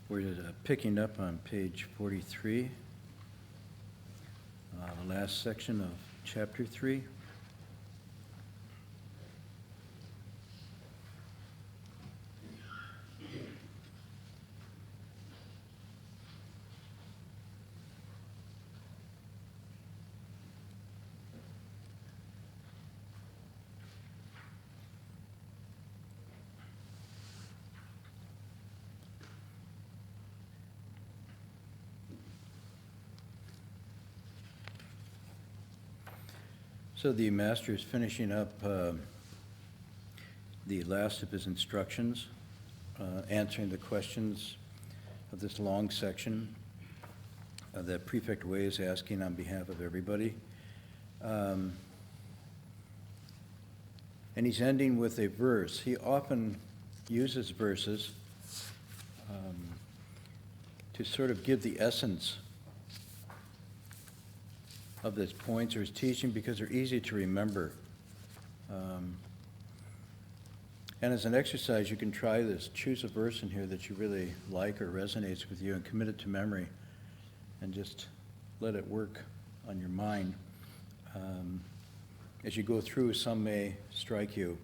We're picking up on page 43, the last section of chapter 3. So the master is finishing up the last of his instructions, answering the questions of this long section that Prefect Hui is asking on behalf of everybody. And he's ending with a verse. He often uses verses to sort of give the essence of his points or his teaching, because they're easy to remember. And as an exercise, you can try this. Choose a verse in here that you really like or resonates with you and commit it to memory and just let it work on your mind. As you go through, some may strike you.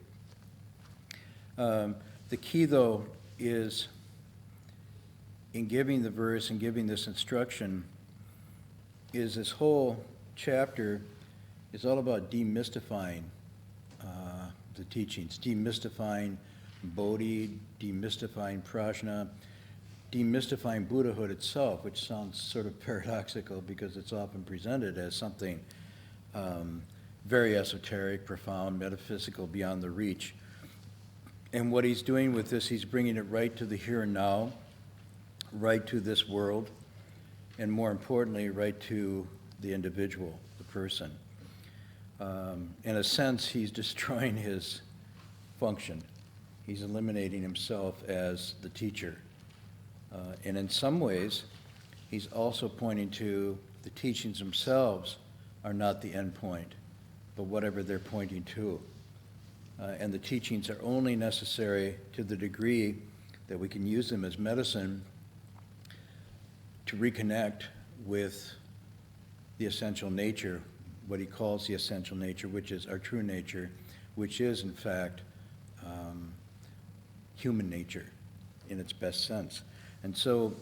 The key, though, is in giving the verse and giving this instruction is this whole chapter is all about demystifying the teachings, demystifying Bodhi, demystifying Prajna, demystifying Buddhahood itself, which sounds sort of paradoxical because it's often presented as something very esoteric, profound, metaphysical, beyond the reach. And what he's doing with this, he's bringing it right to the here and now, right to this world, and more importantly, right to the individual, the person. In a sense, he's destroying his function. He's eliminating himself as the teacher. And in some ways, he's also pointing to the teachings themselves are not the end point, but whatever they're pointing to. And the teachings are only necessary to the degree that we can use them as medicine to reconnect with the essential nature, what he calls the essential nature, which is our true nature, which is, in fact, human nature in its best sense. And so,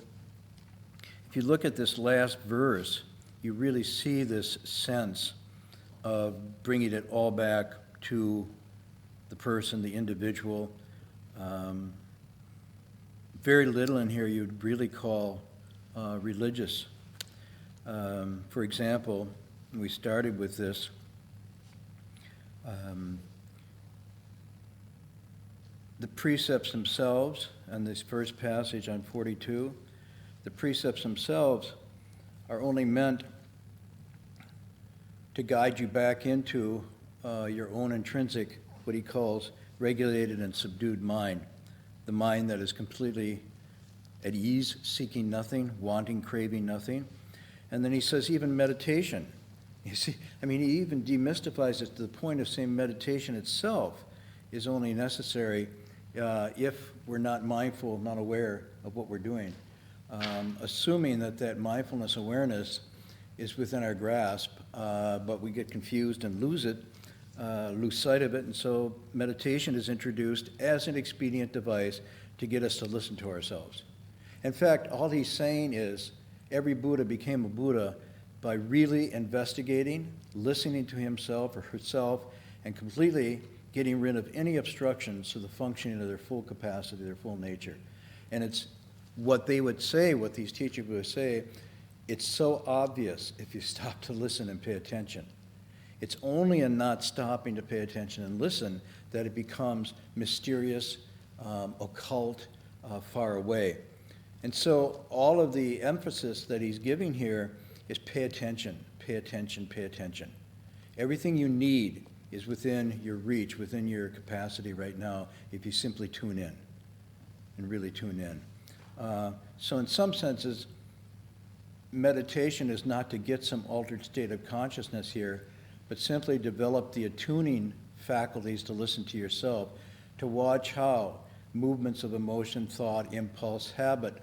if you look at this last verse, you really see this sense of bringing it all back to the person, the individual. Very little in here you'd really call religious. For example, we started with this. The precepts themselves, and this first passage on 42, the precepts themselves are only meant to guide you back into your own intrinsic, what he calls regulated and subdued mind, the mind that is completely at ease, seeking nothing, wanting, craving nothing. And then he says even meditation. You see, I mean, he even demystifies it to the point of saying meditation itself is only necessary if we're not mindful, not aware of what we're doing. Assuming that mindfulness awareness is within our grasp, but we get confused and lose sight of it, and so meditation is introduced as an expedient device to get us to listen to ourselves. In fact, all he's saying is every Buddha became a Buddha by really investigating, listening to himself or herself, and completely getting rid of any obstructions to the functioning of their full capacity, their full nature. And it's what they would say, what these teachers would say, it's so obvious if you stop to listen and pay attention. It's only in not stopping to pay attention and listen that it becomes mysterious, occult, far away. And so all of the emphasis that he's giving here is pay attention, pay attention, pay attention. Everything you need is within your reach, within your capacity right now, if you simply tune in and really tune in. So in some senses, meditation is not to get some altered state of consciousness here, but simply develop the attuning faculties to listen to yourself, to watch how movements of emotion, thought, impulse, habit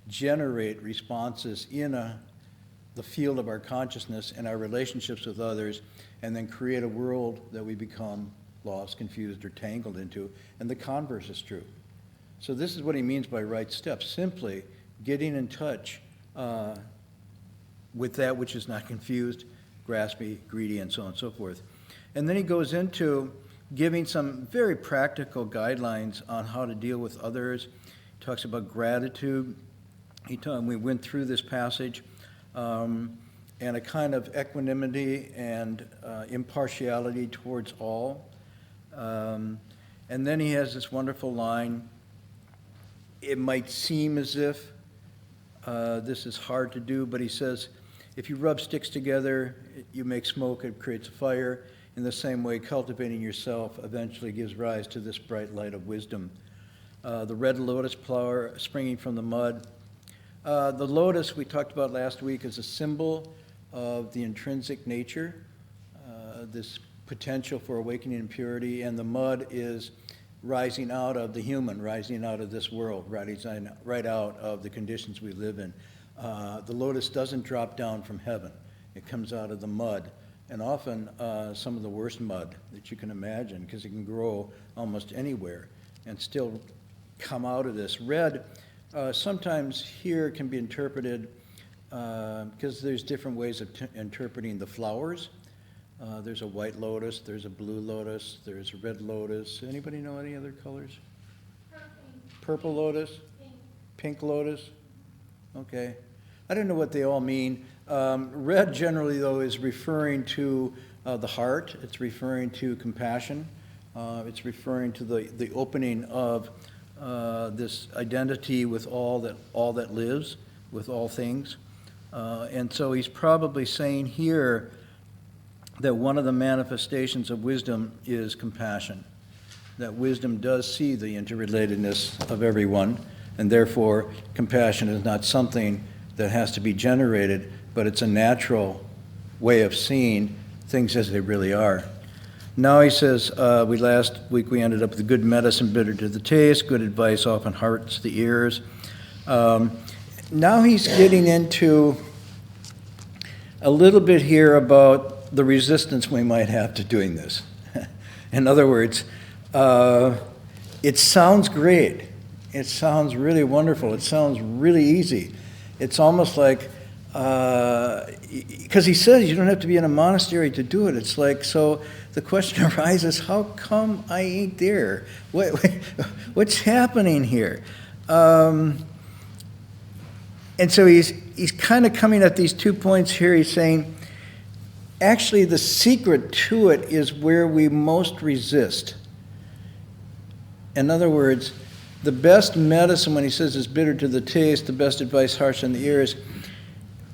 generate responses in the field of our consciousness and our relationships with others, and then create a world that we become lost, confused, or tangled into, and the converse is true. So this is what he means by right steps, simply getting in touch with that which is not confused, graspy, greedy, and so on and so forth. And then he goes into giving some very practical guidelines on how to deal with others. He talks about gratitude. We went through this passage, and a kind of equanimity and impartiality towards all. And then he has this wonderful line, it might seem as if this is hard to do, but he says, if you rub sticks together, you make smoke, it creates a fire. In the same way, cultivating yourself eventually gives rise to this bright light of wisdom. The red lotus flower springing from the mud. The lotus we talked about last week is a symbol of the intrinsic nature, this potential for awakening and purity, and the mud is rising out of the human, rising out of this world, rising right out of the conditions we live in. The lotus doesn't drop down from heaven. It comes out of the mud, and often some of the worst mud that you can imagine, because it can grow almost anywhere and still come out of this. Red sometimes here can be interpreted, because there's different ways of interpreting the flowers. There's a white lotus, there's a blue lotus, there's a red lotus. Anybody know any other colors? Purple lotus? Pink lotus? Okay. I don't know what they all mean. Red generally, though, is referring to the heart. It's referring to compassion. It's referring to the opening of this identity with all that lives, with all things. And so he's probably saying here that one of the manifestations of wisdom is compassion, that wisdom does see the interrelatedness of everyone, and therefore compassion is not something that has to be generated, but it's a natural way of seeing things as they really are. Now he says, last week we ended up with good medicine bitter to the taste, good advice often hurts the ears. Now he's getting into a little bit here about the resistance we might have to doing this. In other words, it sounds great. It sounds really wonderful. It sounds really easy. It's almost like, because he says you don't have to be in a monastery to do it. It's like, so the question arises, how come I ain't there? What's happening here? And so he's kind of coming at these 2 points here. He's saying, actually, the secret to it is where we most resist. In other words, the best medicine, when he says is bitter to the taste, the best advice harsh on the ears,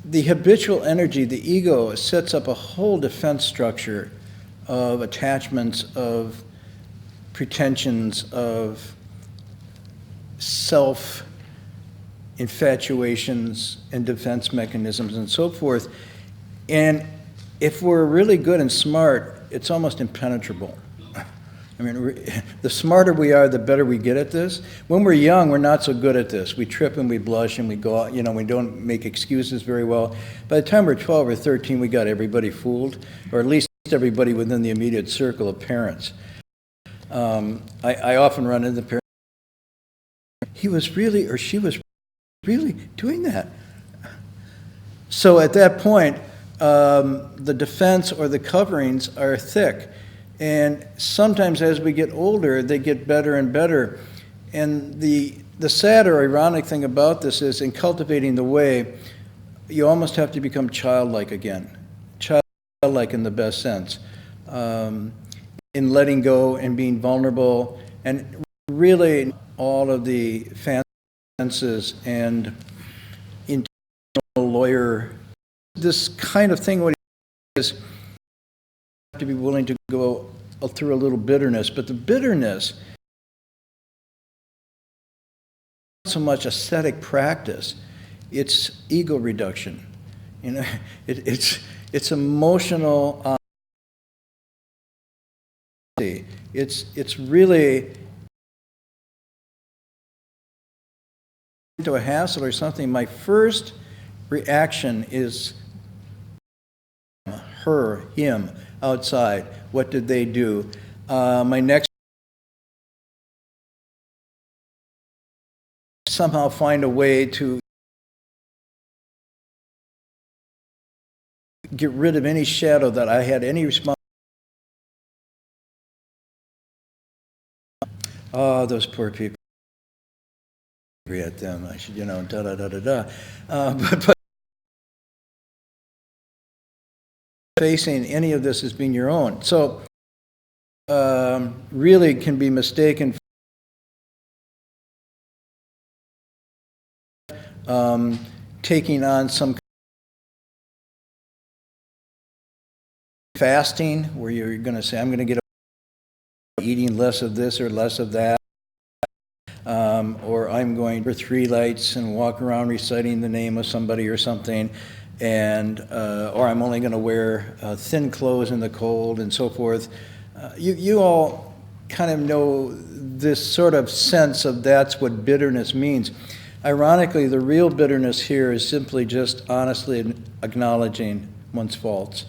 the habitual energy, the ego, sets up a whole defense structure of attachments, of pretensions, of self-infatuations and defense mechanisms and so forth. And if we're really good and smart, it's almost impenetrable. I mean, the smarter we are, the better we get at this. When we're young, we're not so good at this. We trip and we blush and we go out, we don't make excuses very well. By the time we're 12 or 13, we got everybody fooled, or at least everybody within the immediate circle of parents. I often run into parents, he was really, or she was really doing that. So at that point, the defense or the coverings are thick. And sometimes as we get older, they get better and better. And the sad or ironic thing about this is, in cultivating the way, you almost have to become childlike again. Childlike in the best sense. In letting go and being vulnerable, and really all of the fences and internal lawyer, this kind of thing, what he is, to be willing to go through a little bitterness, but the bitterness not so much ascetic practice, it's ego reduction. It's emotional. It's really into a hassle or something, my first reaction is her, him, outside. What did they do? My next, somehow find a way to get rid of any shadow that I had any response. Oh, those poor people. At them, I should, but facing any of this as being your own. So, really can be mistaken taking on some fasting where you're going to say, I'm going to get eating less of this or less of that, or I'm going for 3 lights and walk around reciting the name of somebody or something, and or I'm only going to wear thin clothes in the cold and so forth. You all kind of know this sort of sense of that's what bitterness means. Ironically, the real bitterness here is simply just honestly acknowledging one's faults.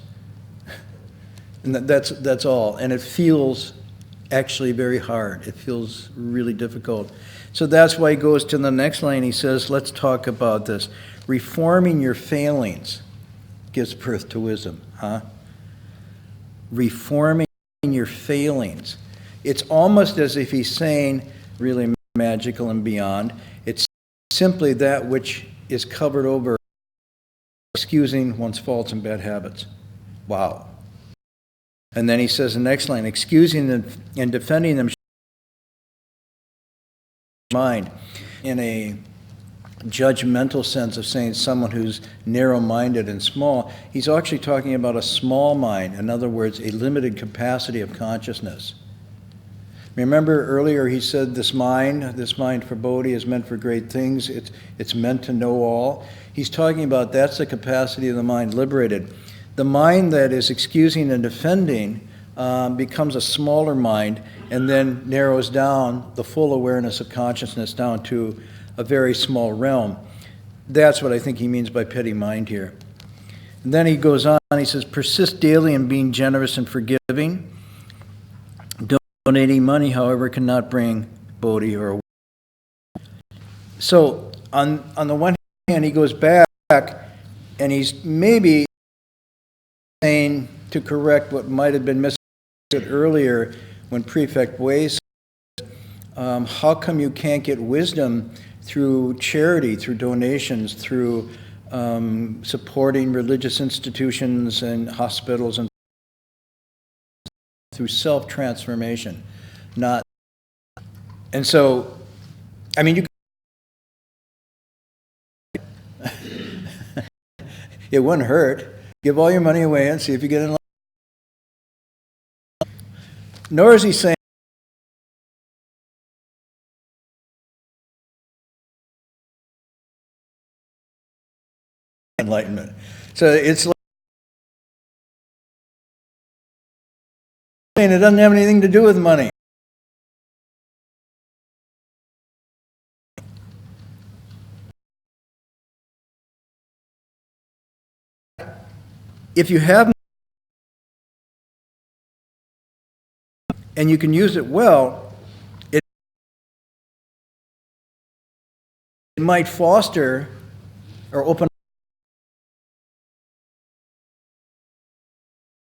And that's all. And it feels actually very hard. It feels really difficult. So that's why he goes to the next line. He says, let's talk about this. Reforming your failings gives birth to wisdom. Reforming your failings. It's almost as if he's saying, really magical and beyond, it's simply that which is covered over, excusing one's faults and bad habits. Wow. And then he says the next line, excusing and defending them mind in a judgmental sense of saying someone who's narrow-minded and small. He's actually talking about a small mind, in other words, a limited capacity of consciousness. Remember earlier he said this mind for Bodhi is meant for great things. It's meant to know all. He's talking about that's the capacity of the mind liberated. The mind that is excusing and defending becomes a smaller mind and then narrows down the full awareness of consciousness down to a very small realm. That's what I think he means by petty mind here. And then he goes on, he says, persist daily in being generous and forgiving. Donating money, however, cannot bring Bodhi or awareness. So on the one hand, he goes back and he's maybe saying to correct what might have been misunderstood earlier when Prefect Wei said, how come you can't get wisdom through charity, through donations, through supporting religious institutions and hospitals, and through self-transformation? Not. And so, I mean, it wouldn't hurt. Give all your money away and see if you get enlightened. Nor is he saying enlightenment. So it's like saying it doesn't have anything to do with money. If you have and you can use it well, it might foster or open.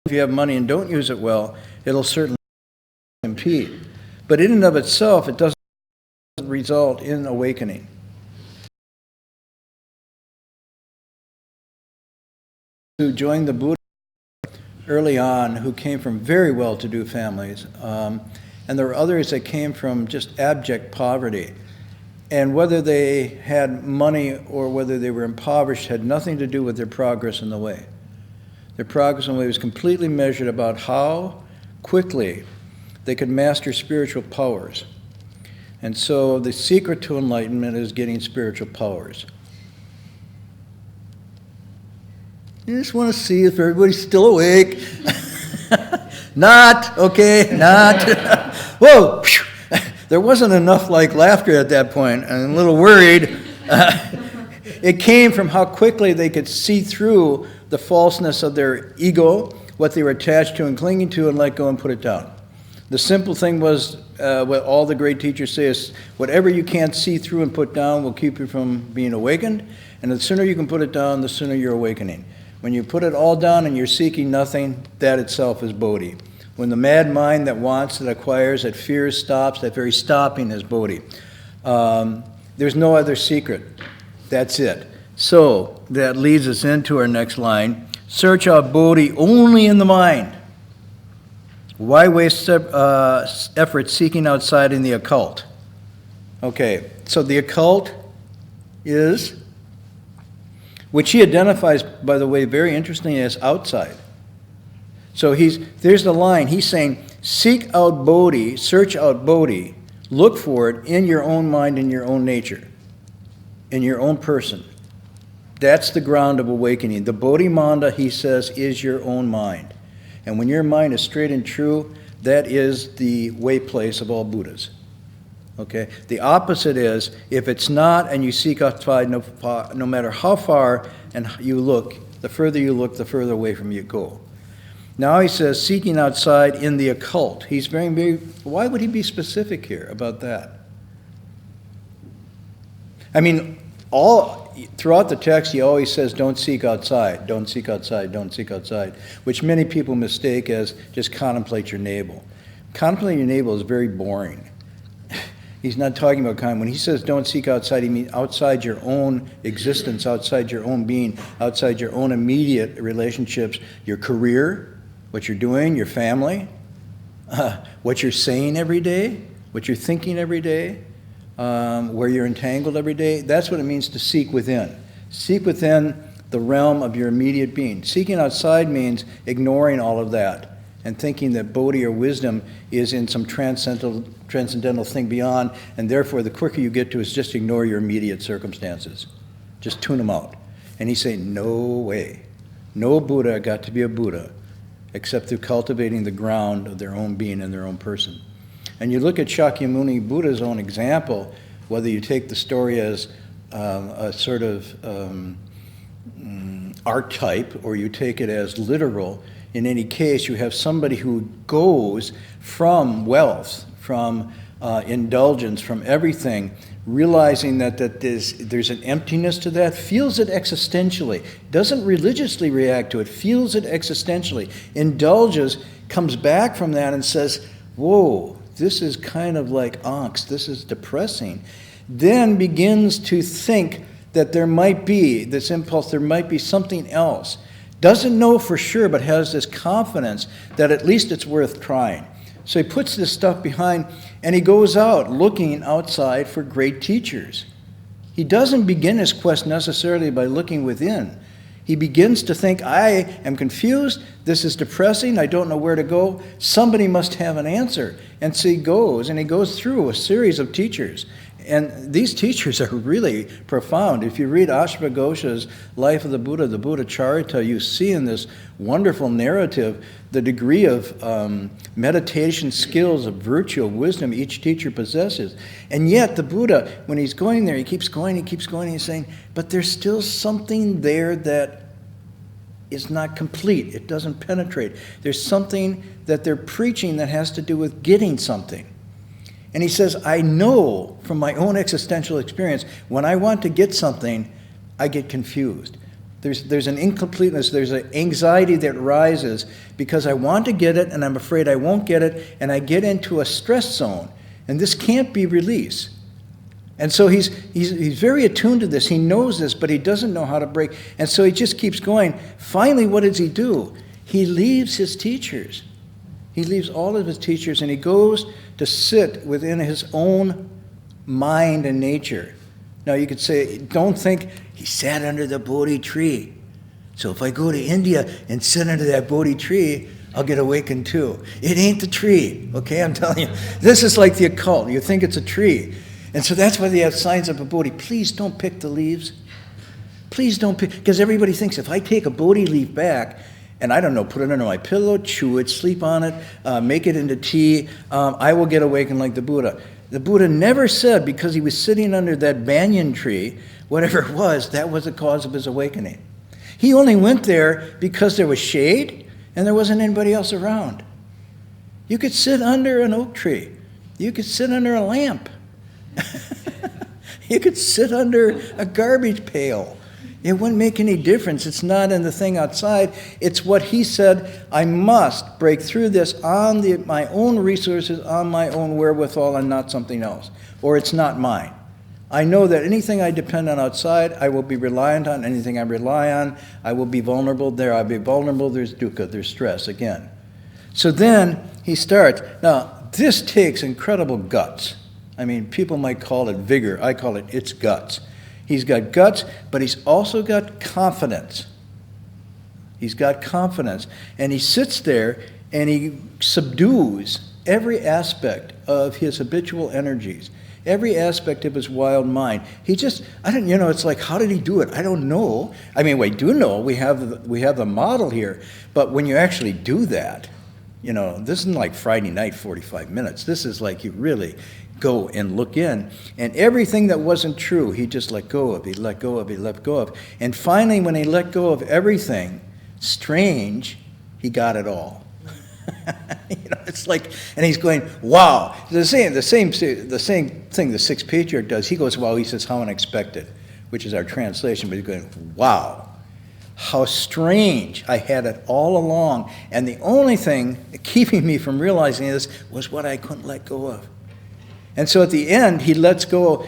If you have money and don't use it well, it'll certainly impede. But in and of itself, it doesn't result in awakening. Who joined the Buddha early on, who came from very well-to-do families, and there were others that came from just abject poverty. And whether they had money or whether they were impoverished had nothing to do with their progress in the way. Their progress in the way was completely measured about how quickly they could master spiritual powers. And so the secret to enlightenment is getting spiritual powers. You just want to see if everybody's still awake. Not, okay, not. Whoa! There wasn't enough like laughter at that point. I'm a little worried. It came from how quickly they could see through the falseness of their ego, what they were attached to and clinging to, and let go and put it down. The simple thing was, what all the great teachers say is, whatever you can't see through and put down will keep you from being awakened, and the sooner you can put it down, the sooner you're awakening. When you put it all down and you're seeking nothing, that itself is Bodhi. When the mad mind that wants, that acquires, that fears, stops, that very stopping is Bodhi. There's no other secret. That's it. So that leads us into our next line. Search out Bodhi only in the mind. Why waste effort seeking outside in the occult? Okay, so the occult is, which he identifies, by the way, very interestingly as outside. So there's the line. He's saying, seek out Bodhi, search out Bodhi, look for it in your own mind, in your own nature, in your own person. That's the ground of awakening. The Bodhimanda, he says, is your own mind. And when your mind is straight and true, that is the way place of all Buddhas. Okay? The opposite is, if it's not and you seek outside, no matter how far and you look, the further you look, the further away from you go. Now he says, seeking outside in the occult. He's very, why would he be specific here about that? I mean, throughout the text, he always says, don't seek outside, don't seek outside, don't seek outside, which many people mistake as just contemplate your navel. Contemplating your navel is very boring. He's not talking about when he says don't seek outside, he means outside your own existence, outside your own being, outside your own immediate relationships, your career, what you're doing, your family, what you're saying every day, what you're thinking every day, where you're entangled every day. That's what it means to seek within. Seek within the realm of your immediate being. Seeking outside means ignoring all of that and thinking that Bodhi or wisdom is in some transcendental thing beyond, and therefore the quicker you get to is just ignore your immediate circumstances. Just tune them out. And he's saying, no way. No Buddha got to be a Buddha except through cultivating the ground of their own being and their own person. And you look at Shakyamuni Buddha's own example, whether you take the story as a sort of archetype or you take it as literal, in any case, you have somebody who goes from wealth, from indulgence, from everything, realizing that there's an emptiness to that, feels it existentially, doesn't religiously react to it, feels it existentially, indulges, comes back from that and says, whoa, this is kind of like angst, this is depressing, then begins to think that there might be this impulse, there might be something else. Doesn't know for sure, but has this confidence that at least it's worth trying. So he puts this stuff behind, and he goes out looking outside for great teachers. He doesn't begin his quest necessarily by looking within. He begins to think, I am confused, this is depressing, I don't know where to go, somebody must have an answer. And so he goes through a series of teachers. And these teachers are really profound. If you read Ashvaghosha's Life of the Buddha Charita, you see in this wonderful narrative the degree of meditation skills, of virtue, of wisdom each teacher possesses. And yet the Buddha, when he's going there, he keeps going, he's saying, but there's still something there that is not complete. It doesn't penetrate. There's something that they're preaching that has to do with getting something. And he says, I know from my own existential experience, when I want to get something, I get confused. There's an incompleteness, there's an anxiety that rises because I want to get it and I'm afraid I won't get it, and I get into a stress zone. And this can't be released. And so he's very attuned to this. He knows this, but he doesn't know how to break. And so he just keeps going. Finally, what does he do? He leaves his teachers. He leaves all of his teachers and he goes to sit within his own mind and nature. Now you could say, don't think he sat under the Bodhi tree. So if I go to India and sit under that Bodhi tree, I'll get awakened too. It ain't the tree, okay? I'm telling you. This is like the occult. You think it's a tree. And so that's why they have signs of a Bodhi. Please don't pick the leaves. Please don't pick, because everybody thinks if I take a Bodhi leaf back, and I don't know, put it under my pillow, chew it, sleep on it, make it into tea, I will get awakened like the Buddha. The Buddha never said because he was sitting under that banyan tree, whatever it was, that was the cause of his awakening. He only went there because there was shade and there wasn't anybody else around. You could sit under an oak tree. You could sit under a lamp. You could sit under a garbage pail. It wouldn't make any difference. It's not in the thing outside. It's what he said, I must break through this on my own resources, on my own wherewithal, and not something else. Or it's not mine. I know that anything I depend on outside, I will be reliant on. Anything I rely on, I will be vulnerable. There I'll be vulnerable. There's dukkha, there's stress again. So then he starts. Now, this takes incredible guts. I mean, people might call it vigor. I call it its guts. He's got guts, but he's also got confidence. He's got confidence. And he sits there and he subdues every aspect of his habitual energies, every aspect of his wild mind. He just, it's like, how did he do it? I don't know. I mean, we do know. We have the model here. But when you actually do that, this isn't like Friday night 45 minutes. This is like you really go and look in. And everything that wasn't true, he just let go of. He let go of. He let go of. And finally, when he let go of everything strange, he got it all. It's like, and he's going, wow. The same thing the Sixth Patriarch does. He goes, wow. He says, how unexpected, which is our translation. But he's going, wow. How strange. I had it all along. And the only thing keeping me from realizing this was what I couldn't let go of. And so at the end, he lets go,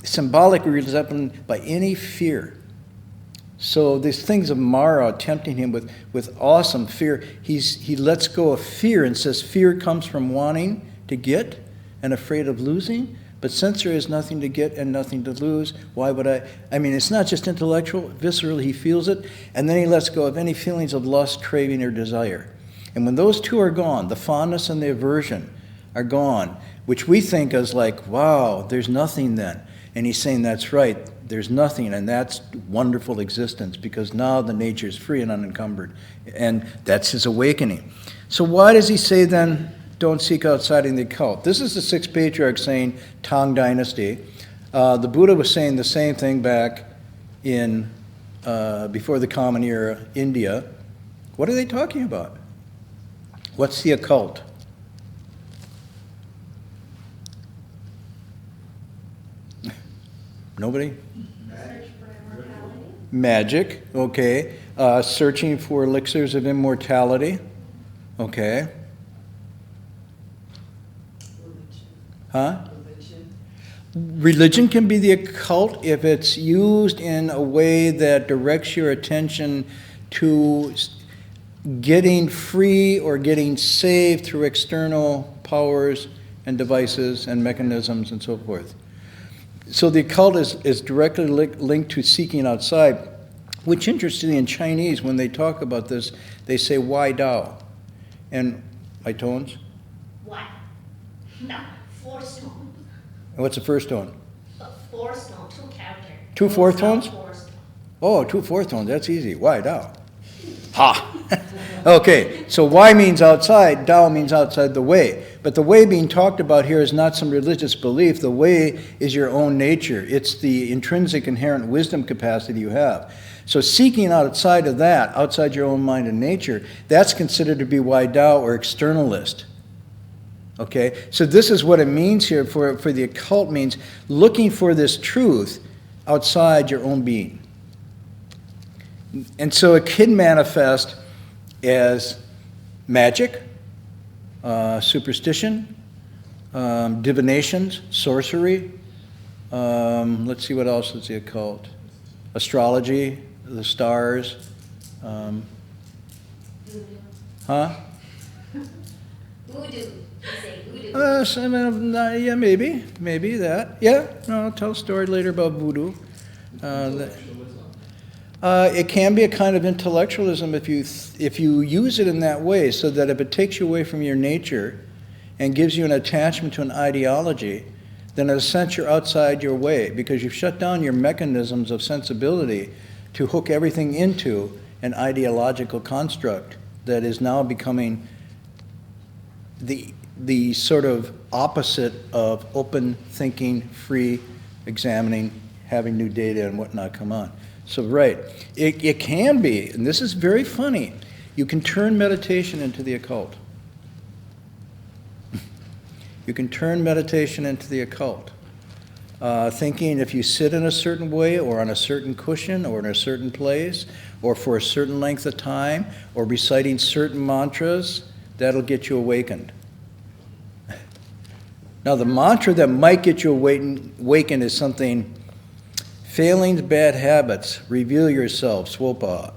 symbolically represented by any fear. So these things of Mara tempting him with awesome fear, he lets go of fear and says fear comes from wanting to get and afraid of losing. But since there is nothing to get and nothing to lose, why would I mean, it's not just intellectual, viscerally he feels it. And then he lets go of any feelings of lust, craving, or desire. And when those two are gone, the fondness and the aversion are gone, which we think is like, wow, there's nothing then. And he's saying that's right, there's nothing, and that's wonderful existence, because now the nature is free and unencumbered. And that's his awakening. So why does he say then, don't seek outside in the occult? This is the Sixth Patriarch saying Tang Dynasty. The Buddha was saying the same thing back in, before the Common Era, India. What are they talking about? What's the occult? Nobody? Magic, okay. Searching for elixirs of immortality, okay. Huh? Religion can be the occult if it's used in a way that directs your attention to getting free or getting saved through external powers and devices and mechanisms and so forth. So the occult is directly linked to seeking outside, which interestingly in Chinese, when they talk about this, they say Wai Dao. And my tones? Wai. No, fourth tone. And what's the first tone? Fourth tone, two characters. Two fourth tones? Fourth tone. Oh, two fourth tones, that's easy. Wai Dao. Ha! Okay, so Wai means outside, Dao means outside the way. But the way being talked about here is not some religious belief. The way is your own nature. It's the intrinsic inherent wisdom capacity you have. So seeking outside of that, outside your own mind and nature, that's considered to be Wai Dao or externalist. Okay, so this is what it means here for the occult means looking for this truth outside your own being. And so it can manifest as magic, superstition, divinations, sorcery. Let's see what else is the occult. Astrology, the stars. Huh? Voodoo. You say voodoo. Yeah, maybe that. Yeah, no, I'll tell a story later about voodoo. It can be a kind of intellectualism if you use it in that way, so that if it takes you away from your nature and gives you an attachment to an ideology, then in a sense you're outside your way, because you've shut down your mechanisms of sensibility to hook everything into an ideological construct that is now becoming the the sort of opposite of open thinking, free examining, having new data and whatnot come on. So right, it can be, and this is very funny, you can turn meditation into the occult. You can turn meditation into the occult. Thinking if you sit in a certain way or on a certain cushion or in a certain place or for a certain length of time or reciting certain mantras, that'll get you awakened. Now the mantra that might get you awakened is something, failings, bad habits, reveal yourself, swopa.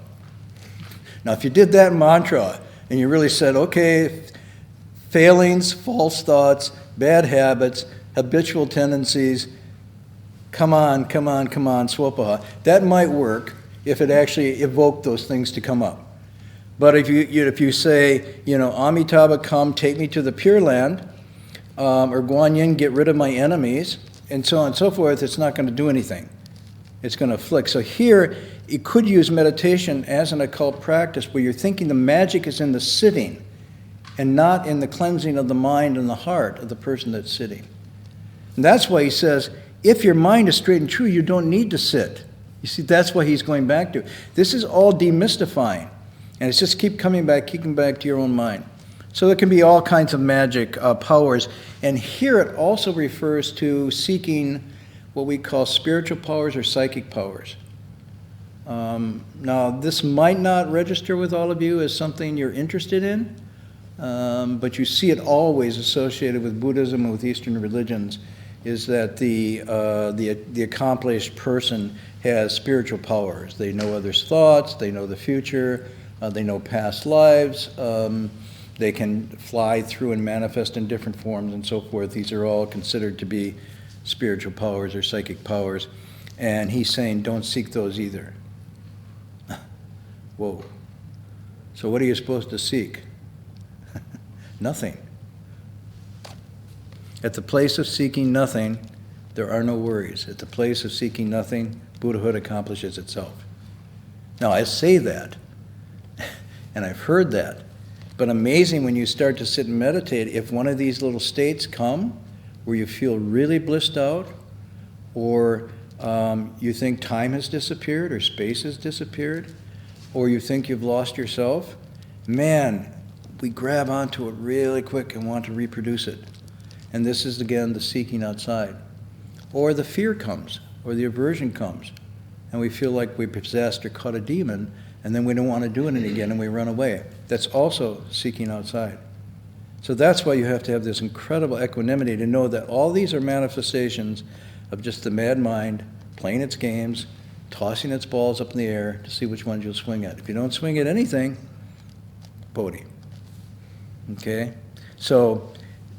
Now if you did that mantra and you really said, okay, failings, false thoughts, bad habits, habitual tendencies, come on, swopa, that might work if it actually evoked those things to come up. But if you say, Amitabha, come, take me to the Pure Land, or Guan Yin, get rid of my enemies, and so on and so forth, it's not going to do anything. It's going to afflict. So here, you could use meditation as an occult practice where you're thinking the magic is in the sitting and not in the cleansing of the mind and the heart of the person that's sitting. And that's why he says, if your mind is straight and true, you don't need to sit. You see, that's what he's going back to. This is all demystifying. And it's just keeping back to your own mind. So there can be all kinds of magic powers. And here it also refers to seeking what we call spiritual powers or psychic powers. Now, this might not register with all of you as something you're interested in, but you see it always associated with Buddhism and with Eastern religions, is that the accomplished person has spiritual powers. They know others' thoughts, they know the future, they know past lives, they can fly through and manifest in different forms and so forth. These are all considered to be spiritual powers or psychic powers. And he's saying, don't seek those either. Whoa. So what are you supposed to seek? Nothing. At the place of seeking nothing, there are no worries. At the place of seeking nothing, Buddhahood accomplishes itself. Now, I say that, and I've heard that, but amazing when you start to sit and meditate, if one of these little states come where you feel really blissed out, or you think time has disappeared or space has disappeared, or you think you've lost yourself, man, we grab onto it really quick and want to reproduce it. And this is, again, the seeking outside. Or the fear comes, or the aversion comes, and we feel like we possessed or caught a demon, and then we don't want to do it again, and we run away. That's also seeking outside. So that's why you have to have this incredible equanimity to know that all these are manifestations of just the mad mind playing its games, tossing its balls up in the air to see which ones you'll swing at. If you don't swing at anything, Bodhi. Okay? So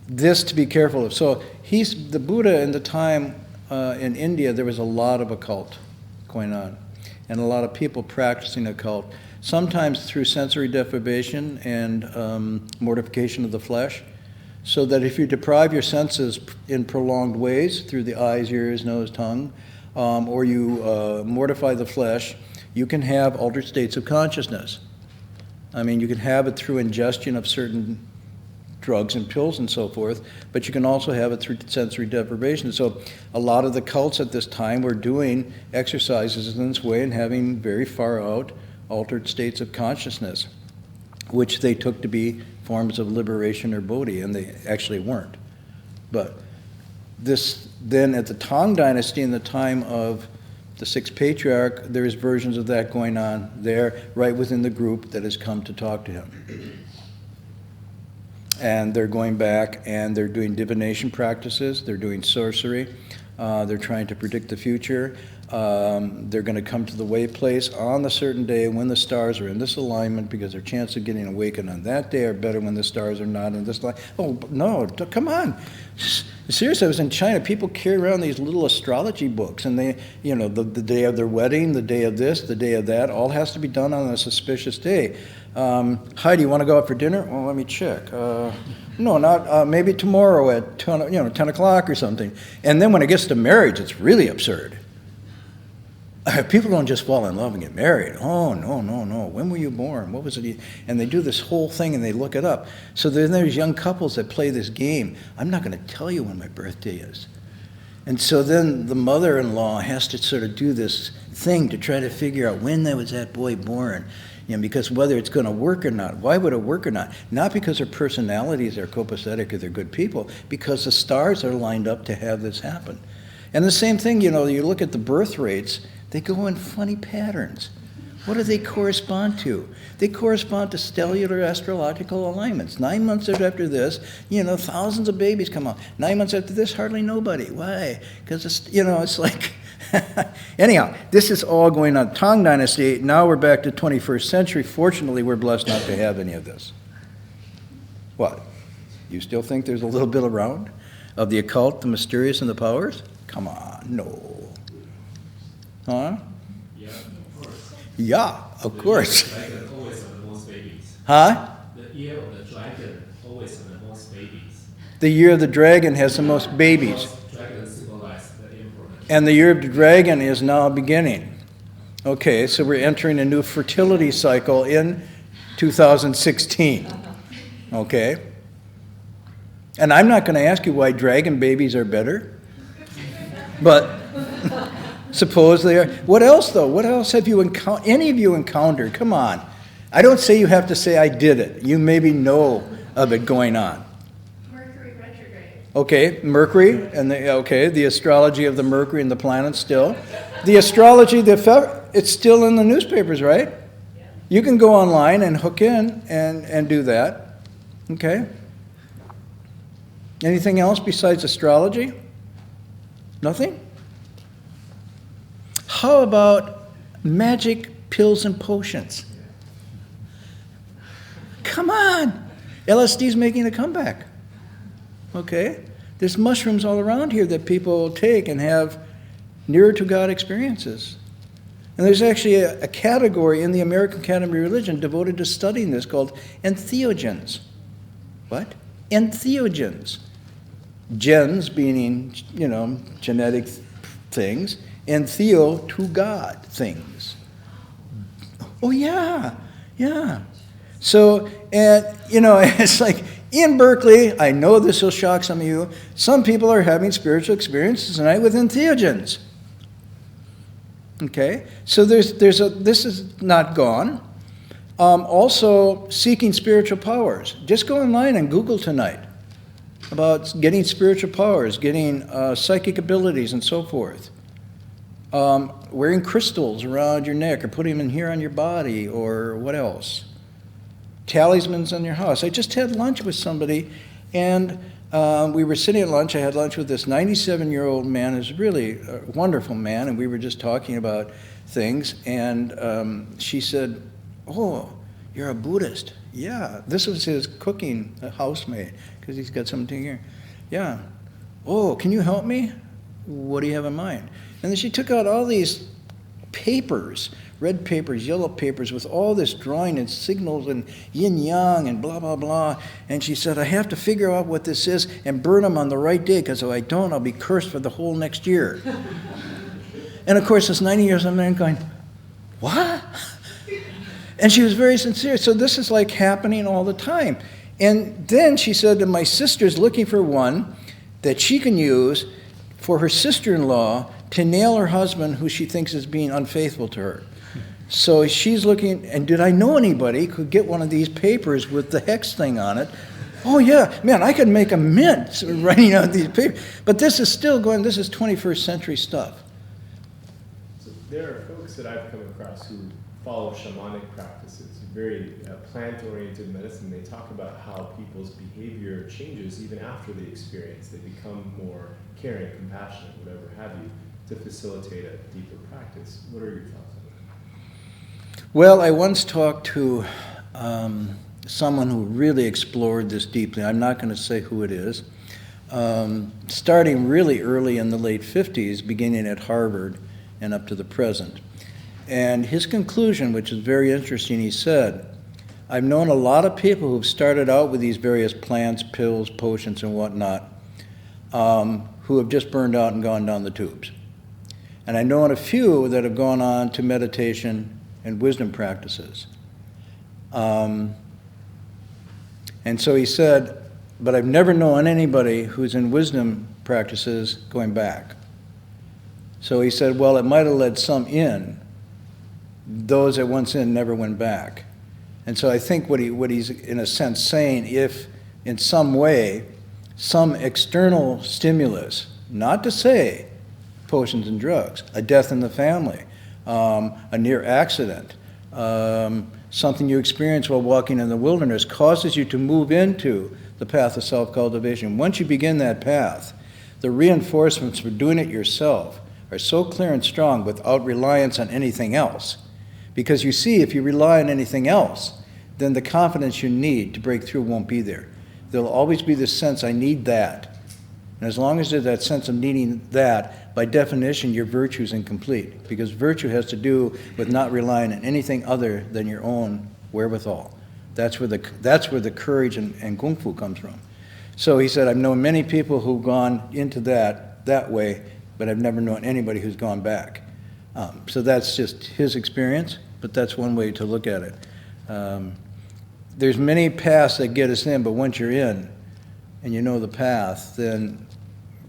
this to be careful of. So the Buddha in the time in India, there was a lot of occult going on and a lot of people practicing occult, sometimes through sensory deprivation and mortification of the flesh, so that if you deprive your senses in prolonged ways through the eyes, ears, nose, tongue, or you mortify the flesh, you can have altered states of consciousness. I mean, you can have it through ingestion of certain drugs and pills and so forth, but you can also have it through sensory deprivation. So a lot of the cults at this time were doing exercises in this way and having very far out altered states of consciousness, which they took to be forms of liberation or bodhi, and they actually weren't. But this, then at the Tang Dynasty, in the time of the Sixth Patriarch, there's versions of that going on there, right within the group that has come to talk to him. And they're going back and they're doing divination practices, they're doing sorcery, they're trying to predict the future. They're going to come to the way place on the certain day when the stars are in this alignment, because their chance of getting awakened on that day are better when the stars are not in this line. Oh, no, come on. Seriously, I was in China. People carry around these little astrology books, and they, the day of their wedding, the day of this, the day of that, all has to be done on a suspicious day. Hi, do you want to go out for dinner? Well, let me check. No, not maybe tomorrow at 10 o'clock or something. And then when it gets to marriage, it's really absurd. People don't just fall in love and get married. Oh, no, no, no. When were you born? What was it? And they do this whole thing and they look it up. So then there's young couples that play this game. I'm not going to tell you when my birthday is. And so then the mother-in-law has to sort of do this thing to try to figure out when was that boy born. Because whether it's going to work or not. Why would it work or not? Not because their personalities are copacetic or they're good people, because the stars are lined up to have this happen. And the same thing, you look at the birth rates, they go in funny patterns. What do they correspond to? They correspond to stellar astrological alignments. 9 months after this, thousands of babies come out. 9 months after this, hardly nobody. Why? Because it's like... Anyhow, this is all going on. Tang Dynasty, now we're back to 21st century. Fortunately, we're blessed not to have any of this. What? You still think there's a little bit around of the occult, the mysterious, and the powers? Come on, no. Huh? Yeah, of course. Yeah, of course. The year of the dragon always have the most babies. Huh? The year of the dragon always have the most babies. The year of the dragon has the most babies. Dragon symbolize the emperor. And the year of the dragon is now beginning. Okay, so we're entering a new fertility cycle in 2016. Okay? And I'm not going to ask you why dragon babies are better. But suppose they are. What else, though? What else have you any of you encountered? Come on. I don't say you have to say I did it. You maybe know of it going on. Mercury retrograde. Okay, Mercury, and the astrology of the Mercury and the planets still. The astrology, it's still in the newspapers, right? Yeah. You can go online and hook in and do that. Okay? Anything else besides astrology? Nothing? How about magic pills and potions? Come on! LSD's making a comeback. Okay? There's mushrooms all around here that people take and have nearer to God experiences. And there's actually a category in the American Academy of Religion devoted to studying this called entheogens. What? Entheogens. Gens meaning, genetic things, and theo, to God things. Oh, yeah. So, it's like, in Berkeley, I know this will shock some of you, some people are having spiritual experiences tonight with entheogens. Okay? So this is not gone. Also, seeking spiritual powers. Just go online and Google tonight about getting spiritual powers, getting psychic abilities and so forth. Wearing crystals around your neck or putting them in here on your body, or what else? Talismans on your house. I just had lunch with somebody, and we were sitting at lunch. I had lunch with this 97-year-old man who's really a wonderful man, and we were just talking about things, and she said, "Oh, you're a Buddhist." Yeah, this was his cooking housemaid, because he's got something here. Yeah. "Oh, can you help me? What do you have in mind?" And then she took out all these papers, red papers, yellow papers, with all this drawing and signals and yin-yang and blah, blah, blah. And she said, "I have to figure out what this is and burn them on the right day, because if I don't, I'll be cursed for the whole next year." And of course, this 90-year-old man going, "What?" And she was very sincere. So this is like happening all the time. And then she said that my sister's looking for one that she can use for her sister-in-law to nail her husband who she thinks is being unfaithful to her. So she's looking, and did I know anybody who could get one of these papers with the hex thing on it? Oh yeah, man, I could make a mint writing out these papers. But this is still going, this is 21st century stuff. So there are folks that I've come across who follow shamanic practices, very plant-oriented medicine. They talk about how people's behavior changes even after the experience. They become more caring, compassionate, whatever have you, to facilitate a deeper practice. What are your thoughts on that? Well, I once talked to someone who really explored this deeply. I'm not going to say who it is. Starting really early in the late 50s, beginning at Harvard and up to the present. And his conclusion, which is very interesting, he said, "I've known a lot of people who've started out with these various plants, pills, potions, and whatnot, who have just burned out and gone down the tubes. And I know a few that have gone on to meditation and wisdom practices. And so he said, but I've never known anybody who's in wisdom practices going back. So he said, well, it might have led some in. Those that once in never went back. And so I think what he's in a sense saying, if in some way, some external stimulus, not to say potions and drugs, a death in the family, a near accident, something you experience while walking in the wilderness causes you to move into the path of self-cultivation. Once you begin that path, the reinforcements for doing it yourself are so clear and strong without reliance on anything else. Because you see, if you rely on anything else, then the confidence you need to break through won't be there. There'll always be this sense, I need that. And as long as there's that sense of needing that, by definition, your virtue is incomplete. Because virtue has to do with not relying on anything other than your own wherewithal. That's where the courage and kung fu comes from. So he said, I've known many people who've gone into that way, but I've never known anybody who's gone back. So that's just his experience, but that's one way to look at it. There's many paths that get us in, but once you're in and you know the path, then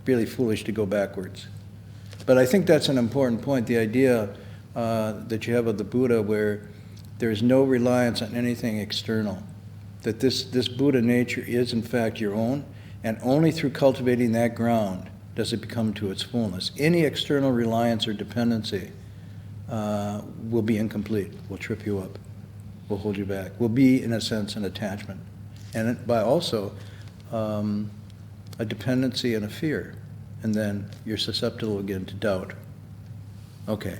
really foolish to go backwards. But I think that's an important point, the idea that you have of the Buddha where there's no reliance on anything external, that this Buddha nature is in fact your own, and only through cultivating that ground does it become to its fullness. Any external reliance or dependency will be incomplete, will trip you up, will hold you back, will be, in a sense, an attachment. And by also a dependency and a fear. And then you're susceptible again to doubt. Okay.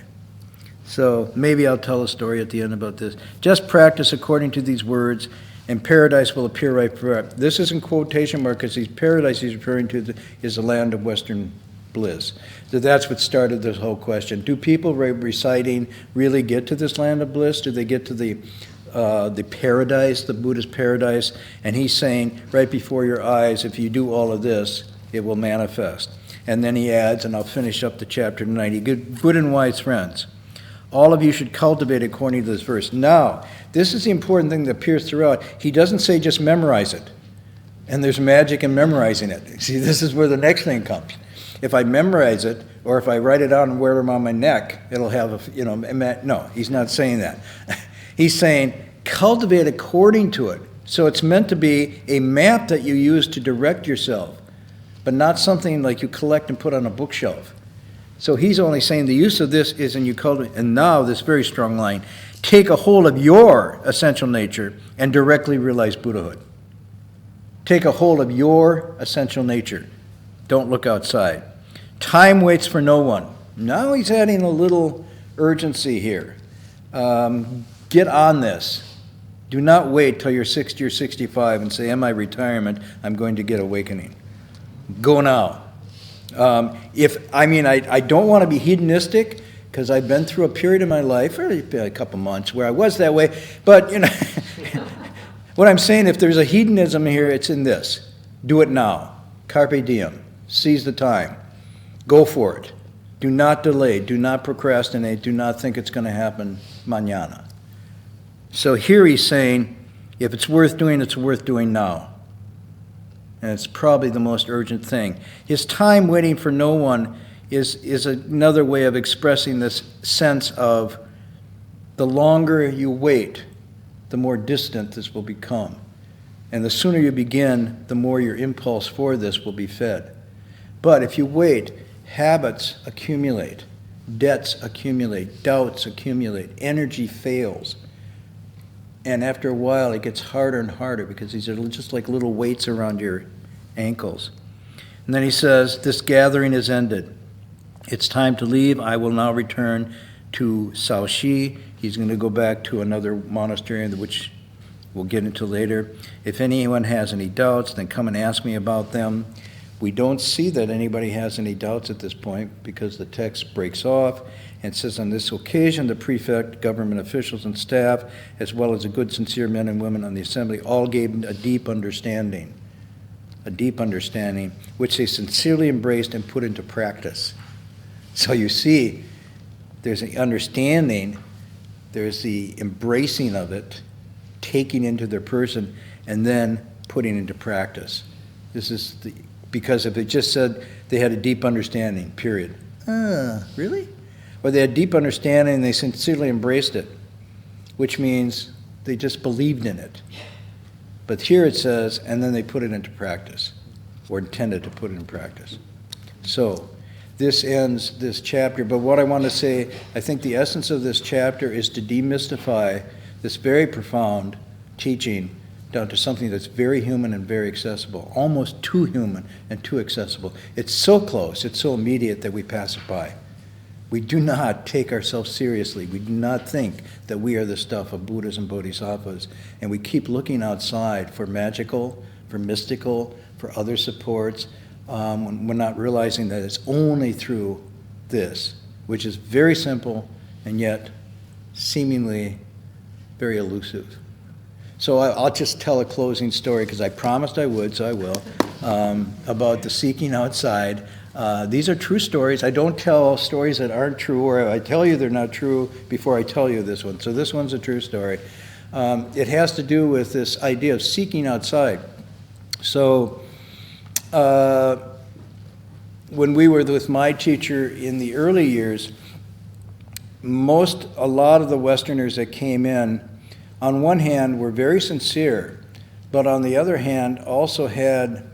So maybe I'll tell a story at the end about this. Just practice according to these words, and paradise will appear right forever. This is in quotation marks, because paradise he's referring to is the land of Western bliss. So that's what started this whole question. Do people reciting really get to this land of bliss? Do they get to the paradise, the Buddha's paradise? And he's saying, right before your eyes, if you do all of this, it will manifest. And then he adds, and I'll finish up the chapter tonight, good and wise friends, all of you should cultivate according to this verse. Now, this is the important thing that appears throughout. He doesn't say just memorize it. And there's magic in memorizing it. See, this is where the next thing comes. If I memorize it, or if I write it out and wear it around my neck, it'll have no, he's not saying that. He's saying cultivate according to it. So it's meant to be a map that you use to direct yourself, but not something like you collect and put on a bookshelf. So he's only saying the use of this is in you cultivate. And now this very strong line, take a hold of your essential nature and directly realize Buddhahood. Take a hold of your essential nature. Don't look outside. Time waits for no one. Now he's adding a little urgency here. Get on this. Do not wait till you're 60 or 65 and say, in my retirement, I'm going to get awakening. Go now. I don't want to be hedonistic, because I've been through a period in my life, or a couple months, where I was that way. But, what I'm saying, if there's a hedonism here, it's in this. Do it now. Carpe diem. Seize the time. Go for it. Do not delay. Do not procrastinate. Do not think it's going to happen mañana. So here he's saying, if it's worth doing, it's worth doing now. And it's probably the most urgent thing. His time waiting for no one is another way of expressing this sense of the longer you wait, the more distant this will become. And the sooner you begin, the more your impulse for this will be fed. But if you wait, habits accumulate, debts accumulate, doubts accumulate, energy fails. And after a while, it gets harder and harder, because these are just like little weights around your ankles. And then he says, this gathering is ended. It's time to leave. I will now return to Shaoxi. He's going to go back to another monastery, which we'll get into later. If anyone has any doubts, then come and ask me about them. We don't see that anybody has any doubts at this point, because the text breaks off and says, on this occasion, the prefect, government officials, and staff, as well as the good, sincere men and women on the assembly, all gave a deep understanding, which they sincerely embraced and put into practice. So you see, There's the understanding, there's the embracing of it, taking into their person, and then putting into practice. This is because if it just said they had a deep understanding, period. Really? Or they had deep understanding and they sincerely embraced it, which means they just believed in it. But here it says, and then they put it into practice, or intended to put it in practice. So, this ends this chapter, but what I want to say, I think the essence of this chapter is to demystify this very profound teaching down to something that's very human and very accessible, almost too human and too accessible. It's so close, it's so immediate that we pass it by. We do not take ourselves seriously. We do not think that we are the stuff of Buddhas and Bodhisattvas, and we keep looking outside for magical, for mystical, for other supports. We're not realizing that it's only through this, which is very simple and yet seemingly very elusive. So I'll just tell a closing story, because I promised I would, so I will, about the seeking outside. These are true stories. I don't tell stories that aren't true, or I tell you they're not true before I tell you this one. So this one's a true story. It has to do with this idea of seeking outside. So when we were with my teacher in the early years, a lot of the Westerners that came in, on one hand, were very sincere, but on the other hand, also had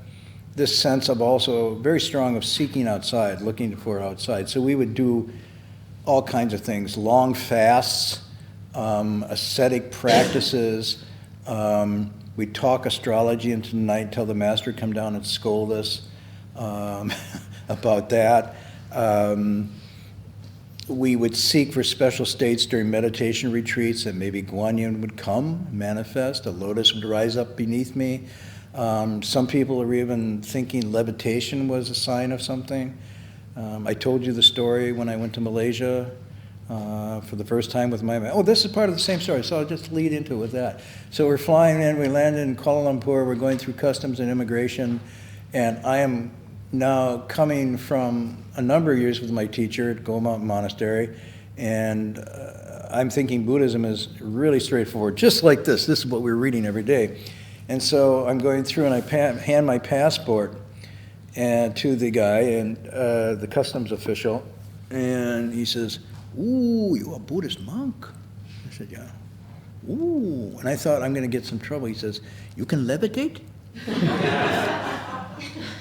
this sense of also very strong of seeking outside, looking for outside. So we would do all kinds of things, long fasts, ascetic practices. We'd talk astrology into the night, tell the master to come down and scold us about that. We would seek for special states during meditation retreats, that maybe Guan Yin would come, manifest, a lotus would rise up beneath me. Some people are even thinking levitation was a sign of something. I told you the story when I went to Malaysia for the first time with my... Oh, this is part of the same story, so I'll just lead into it with that. So we're flying in, we landed in Kuala Lumpur, we're going through customs and immigration, and I am now coming from a number of years with my teacher at Go Mountain Monastery, and I'm thinking Buddhism is really straightforward, just like this. This is what we're reading every day. And so I'm going through and I hand my passport to the guy, and the customs official, and he says, "Ooh, you a Buddhist monk?" I said, "Yeah." "Ooh," and I thought I'm going to get some trouble. He says, "You can levitate?"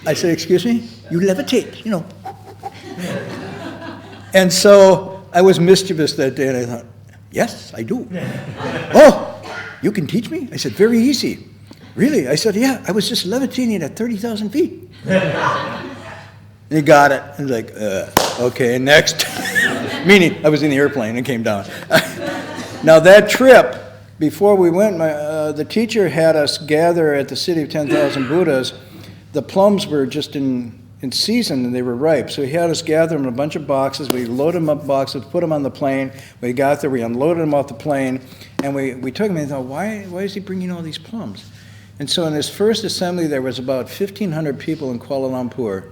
I said, "Excuse me? You levitate, you know." And so I was mischievous that day, and I thought, "Yes, I do." "Oh, you can teach me?" I said, "Very easy." "Really?" I said, "Yeah, I was just levitating at 30,000 feet. And he got it. He's like, okay, next. Meaning, I was in the airplane and came down. Now that trip, before we went, the teacher had us gather at the City of 10,000 Buddhas. The plums were just in season and they were ripe. So he had us gather them in a bunch of boxes. We loaded them up boxes, put them on the plane. We got there, we unloaded them off the plane, and we took them and thought, why is he bringing all these plums? And so in his first assembly, there was about 1,500 people in Kuala Lumpur.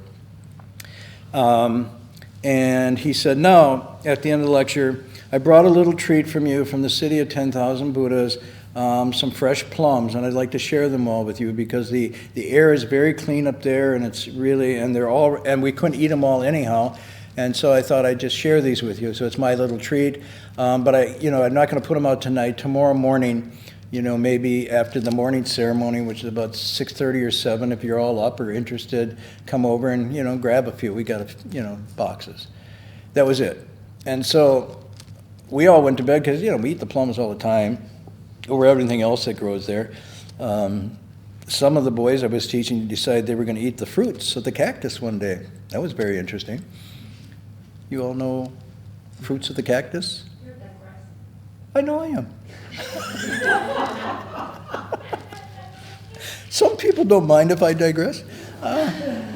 And he said, "Now, at the end of the lecture, I brought a little treat from you from the City of 10,000 Buddhas, some fresh plums, and I'd like to share them all with you because the air is very clean up there, and it's really, and we couldn't eat them all anyhow, and so I thought I'd just share these with you. So it's my little treat, but I'm not going to put them out tonight. Tomorrow morning, maybe after the morning ceremony, which is about 6:30 or 7, if you're all up or interested, come over and, grab a few. We got, boxes." That was it. And so we all went to bed because, we eat the plums all the time, or everything else that grows there. Some of the boys I was teaching decided they were going to eat the fruits of the cactus one day. That was very interesting. You all know fruits of the cactus? You're digress. I know I am. Some people don't mind if I digress.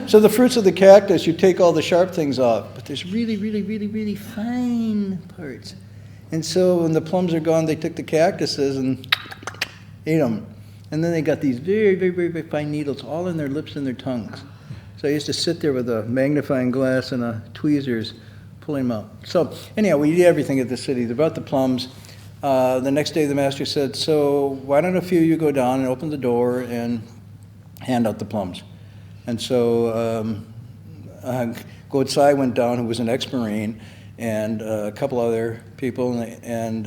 So the fruits of the cactus, you take all the sharp things off, but there's really, really, really, really fine parts. And so when the plums are gone, they took the cactuses and ate them. And then they got these very, very, very, very fine needles all in their lips and their tongues. So I used to sit there with a magnifying glass and a tweezers, pulling them out. So anyhow, we did everything at the city. They brought the plums. The next day the master said, so why don't a few of you go down and open the door and hand out the plums? And so Godsai went down, who was an ex-Marine, and a couple other people, and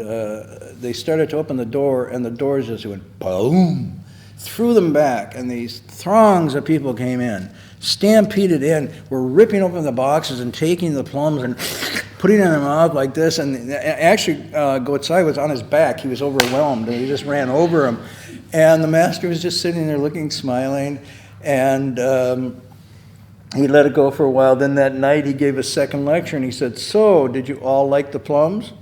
they started to open the door, and the doors just went boom, threw them back, and these throngs of people came in, stampeded in, were ripping open the boxes and taking the plums and putting it in their mouth like this, and actually Godsai was on his back. He was overwhelmed, and he just ran over him, and the master was just sitting there looking, smiling, and he let it go for a while. Then that night he gave a second lecture, and he said, so, did you all like the plums?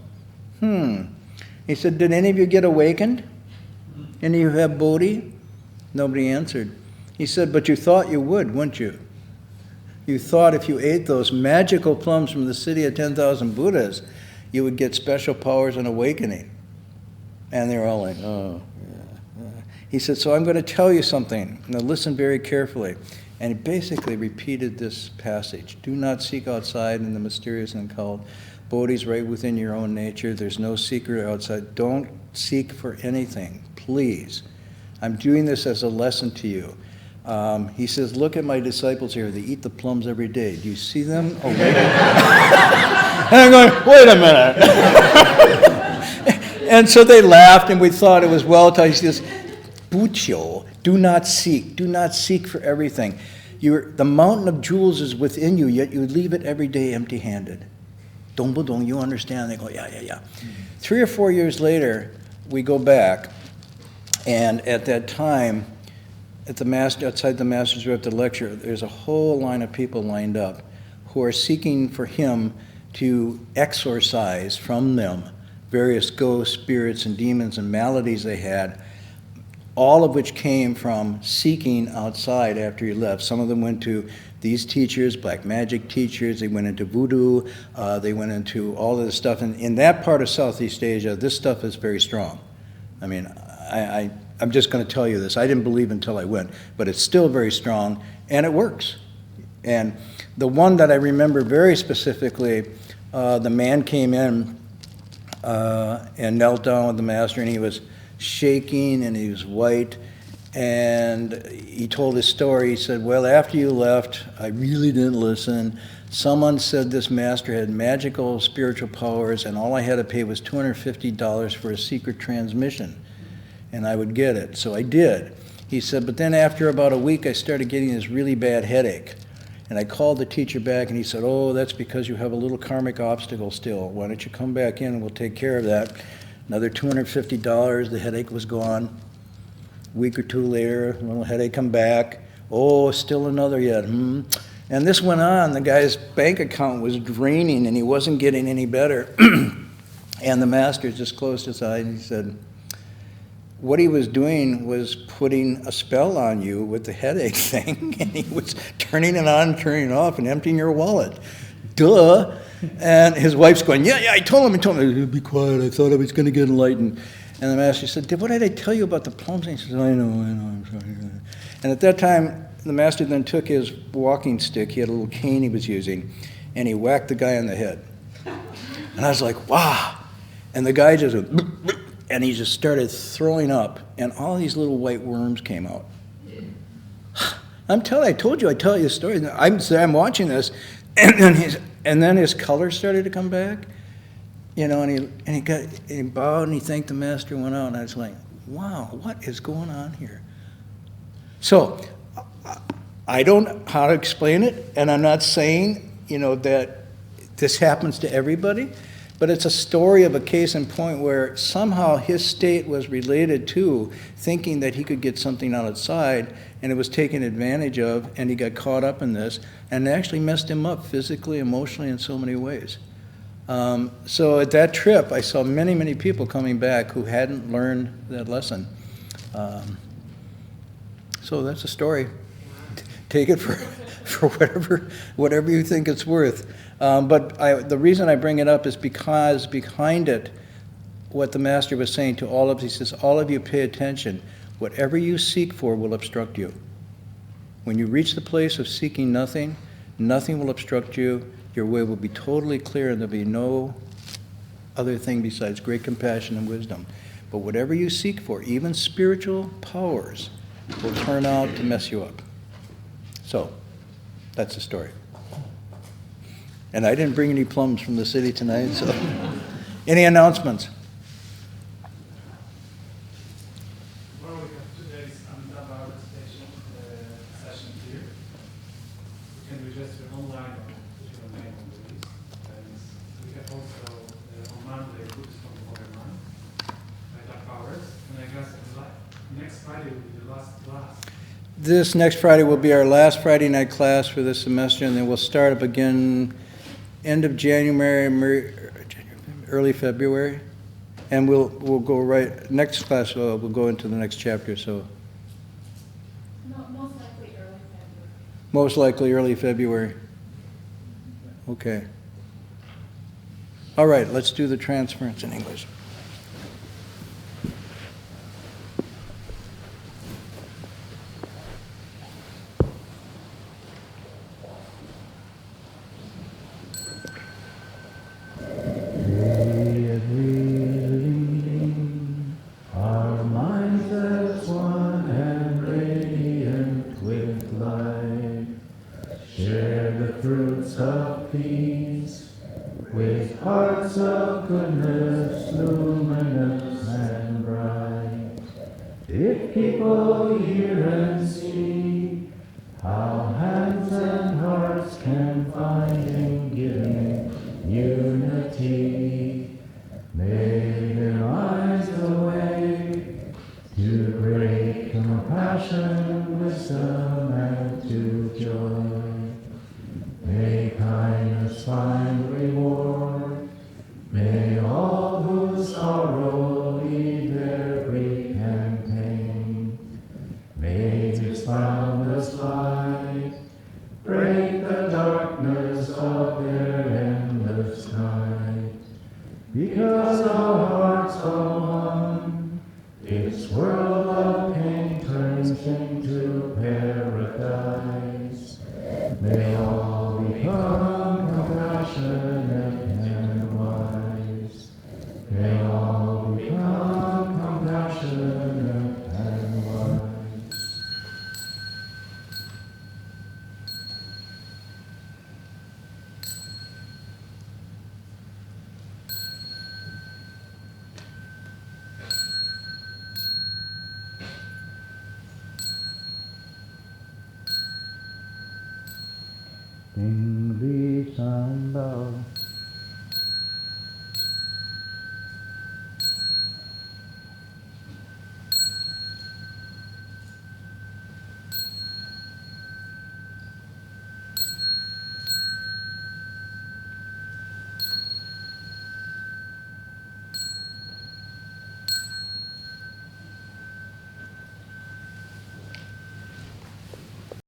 He said, did any of you get awakened? Any of you have Bodhi? Nobody answered. He said, but you thought you would, wouldn't you? You thought if you ate those magical plums from the city of 10,000 Buddhas, you would get special powers and awakening. And they were all like, oh, yeah. He said, so I'm going to tell you something. Now listen very carefully. And he basically repeated this passage. Do not seek outside in the mysterious and occult. Bodhi's right within your own nature. There's no secret outside. Don't seek for anything, please. I'm doing this as a lesson to you. He says, look at my disciples here. They eat the plums every day. Do you see them? Oh, wait. And I'm going, wait a minute. And so they laughed, and we thought it was well taught. He says, Bucho, do not seek for everything. The mountain of jewels is within you, yet you leave it every day empty-handed. Dongbodong, you understand? They go, yeah. Mm-hmm. 3 or 4 years later, we go back, and at that time, outside the master's room at the lecture, there's a whole line of people lined up who are seeking for him to exorcise from them various ghosts, spirits, and demons and maladies they had, all of which came from seeking outside after he left. Some of them went to these teachers, black magic teachers, they went into voodoo, they went into all of this stuff. And in that part of Southeast Asia, this stuff is very strong. I mean, I'm just going to tell you this. I didn't believe until I went, but it's still very strong, and it works. And the one that I remember very specifically, the man came in and knelt down with the master, and he was shaking, and he was white, and he told his story. He said, well, after you left, I really didn't listen. Someone said this master had magical spiritual powers, and all I had to pay was $250 for a secret transmission, and I would get it. So I did. He said, but then after about a week, I started getting this really bad headache. And I called the teacher back, and he said, oh, that's because you have a little karmic obstacle still. Why don't you come back in, and we'll take care of that. Another $250, the headache was gone. A week or two later, a little headache come back. Oh, still another yet. And this went on. The guy's bank account was draining, and he wasn't getting any better. And the master just closed his eyes, and he said, what he was doing was putting a spell on you with the headache thing, and he was turning it on, turning it off, and emptying your wallet. Duh. And his wife's going, yeah, I told him, be quiet, I thought I was going to get enlightened. And the master said, what did I tell you about the plums? And he says, I know, I'm sorry. And at that time, the master then took his walking stick, he had a little cane he was using, and he whacked the guy on the head. And I was like, wow. And the guy just went, and he just started throwing up, and all these little white worms came out. I told you I'd tell you the story. I'm watching this, and then his color started to come back, and he bowed and he thanked the master and went out, and I was like, wow, what is going on here? So I don't know how to explain it, and I'm not saying, that this happens to everybody, but it's a story of a case in point where somehow his state was related to thinking that he could get something outside, and it was taken advantage of, and he got caught up in this, and it actually messed him up physically, emotionally, in so many ways. So at that trip, I saw many, many people coming back who hadn't learned that lesson. So that's a story. Take it for whatever you think it's worth. But the reason I bring it up is because behind it, what the master was saying to all of us, he says, all of you pay attention. Whatever you seek for will obstruct you. When you reach the place of seeking nothing, nothing will obstruct you. Your way will be totally clear, and there'll be no other thing besides great compassion and wisdom. But whatever you seek for, even spiritual powers, will turn out to mess you up. So, that's the story. And I didn't bring any plums from the city tonight, so. Any announcements? Well, we have today's Amitabha recitation session here. You can register online or put your name on the list. And we have also on Monday books from the modern mind, dark hours. And I guess next Friday will be the last class. This next Friday will be our last Friday night class for this semester, and then we'll start up again end of January, early February. And we'll go right, next class we'll go into the next chapter, so. Most likely early February. Most likely early February. Okay. All right, let's do the transference in English. Our minds as one and radiant with light, share the fruits of peace with hearts of goodness, luminous and bright. If people hear and see how hands and hearts can find in giving unity, may their eyes away to great compassion, wisdom, and to joy. May kindness find reward. May all who sorrow leave their grief and pain. May this boundless light break the darkness of their endless night. Because our hearts are one, its work